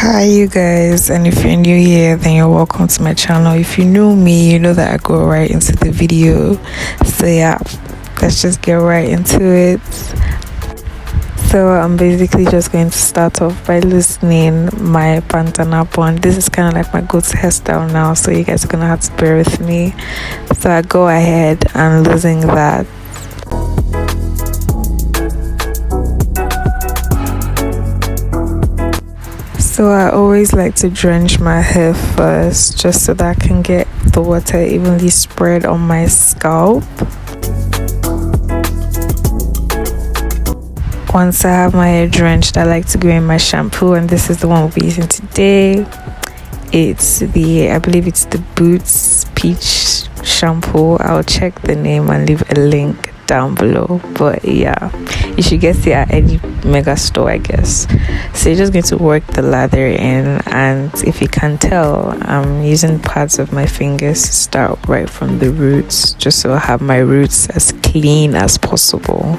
Hi you guys, and if you're new here then you're welcome to my channel. If you know me, you know that I go right into the video. So yeah, let's just get right into it. So I'm basically just going to start off by loosening my bandana bun. This is kind of like my go-to hairstyle now, so you guys are gonna have to bear with me. So I go ahead and loosen that. So I always like to drench my hair first, just so that I can get the water evenly spread on my scalp. Once I have my hair drenched, I like to go in my shampoo, and this is the one we'll be using today. I believe it's the Boots Peach shampoo. I'll check the name and leave a link down below, but yeah, you should get it at any mega store, I guess. So you're just going to work the lather in, and if you can tell, I'm using parts of my fingers to start right from the roots, just so I have my roots as clean as possible.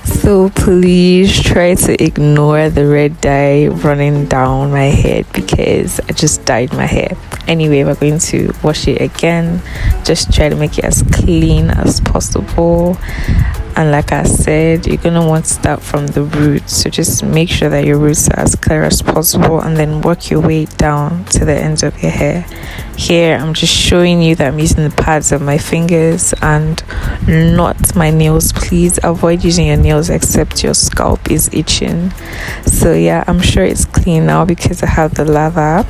So please try to ignore the red dye running down my head because I just dyed my hair. Anyway, we're going to wash it again. Just try to make it as clean as possible. And like I said, you're going to want to start from the roots. So just make sure that your roots are as clear as possible, and then work your way down to the ends of your hair. Here, I'm just showing you that I'm using the pads of my fingers and not my nails. Please avoid using your nails except your scalp is itching. So yeah, I'm sure it's clean now because I have the lather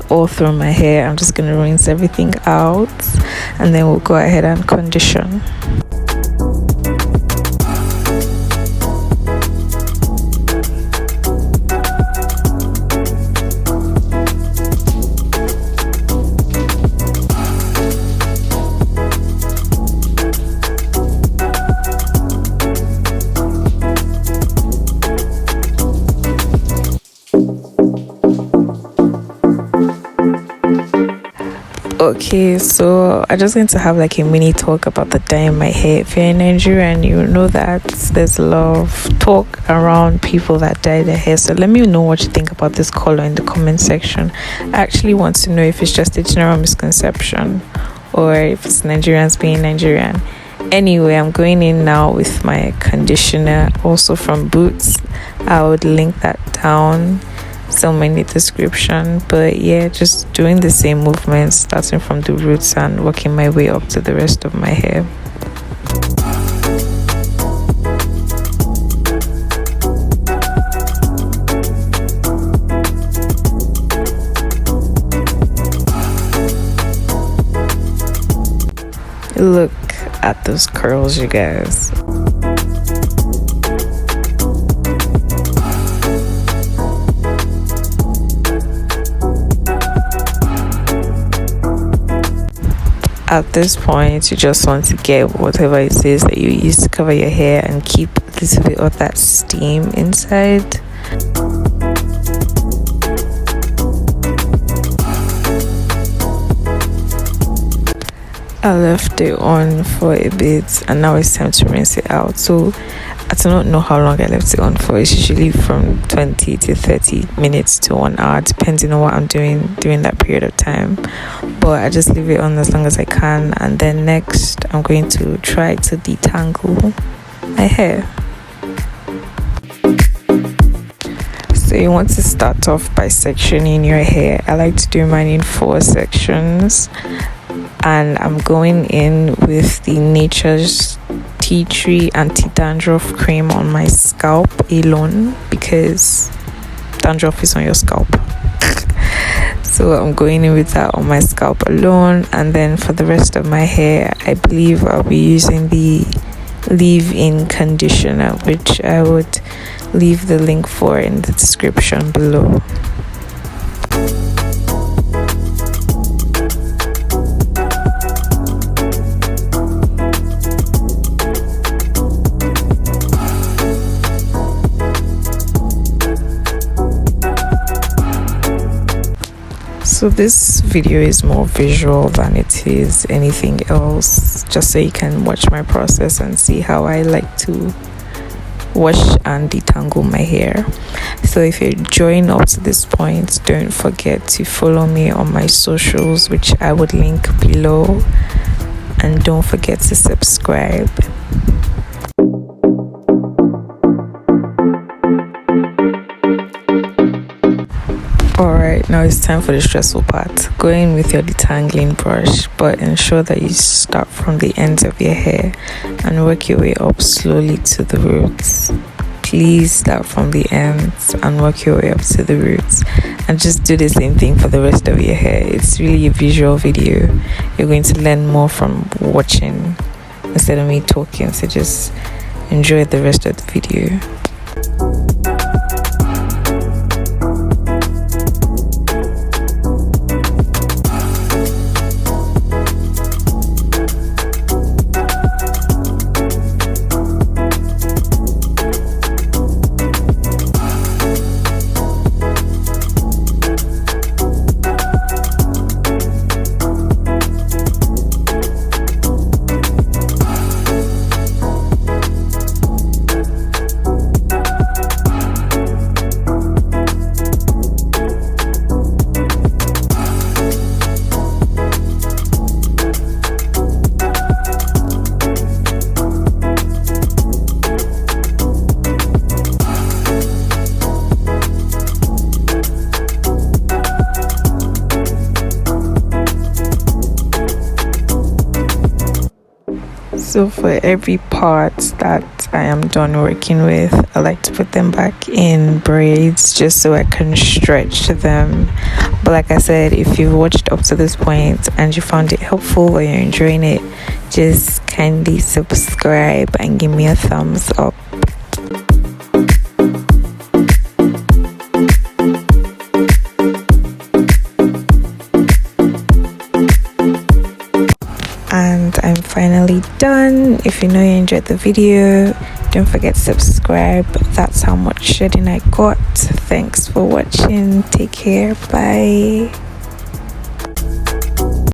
all through my hair. I'm just going to rinse everything out, and then we'll go ahead and condition. Okay, so I'm just going to have like a mini talk about the dye in my hair. If you're in Nigeria, and you know that there's a lot of talk around people that dye their hair. So let me know what you think about this color in the comment section. I actually want to know if it's just a general misconception or if it's Nigerians being Nigerian. Anyway, I'm going in now with my conditioner, also from Boots. I would link that down somewhere in the description. But yeah, just doing the same movements, starting from the roots and working my way up to the rest of my hair. Look at those curls, you guys. At this point, you just want to get whatever it is that you use to cover your hair and keep a little bit of that steam inside. I left it on for a bit, and now it's time to rinse it out. So I do not know how long I left it on for. It's usually from 20 to 30 minutes to 1 hour, depending on what I'm doing during that period of time. But I just leave it on as long as I can, and then next I'm going to try to detangle my hair. So you want to start off by sectioning your hair. I like to do mine in 4 sections, and I'm going in with the Nature's Tea Tree Anti-Dandruff Cream on my scalp alone because dandruff is on your scalp. So I'm going in with that on my scalp alone, and then for the rest of my hair, I believe I'll be using the leave-in conditioner, which I would leave the link for in the description below. So this video is more visual than it is anything else, just so you can watch my process and see how I like to wash and detangle my hair. So if you're enjoying up to this point, don't forget to follow me on my socials, which I would link below, and don't forget to subscribe. Alright, now it's time for the stressful part. Go in with your detangling brush, but ensure that you start from the ends of your hair and work your way up slowly to the roots. Please start from the ends and work your way up to the roots, and just do the same thing for the rest of your hair. It's really a visual video. You're going to learn more from watching instead of me talking, so just enjoy the rest of the video. So for every part that I am done working with, I like to put them back in braids just so I can stretch them. But like I said, if you've watched up to this point and you found it helpful or you're enjoying it, just kindly subscribe and give me a thumbs up. And I'm finally done. If you know you enjoyed the video, don't forget to subscribe. That's how much shedding I got. Thanks for watching. Take care. Bye.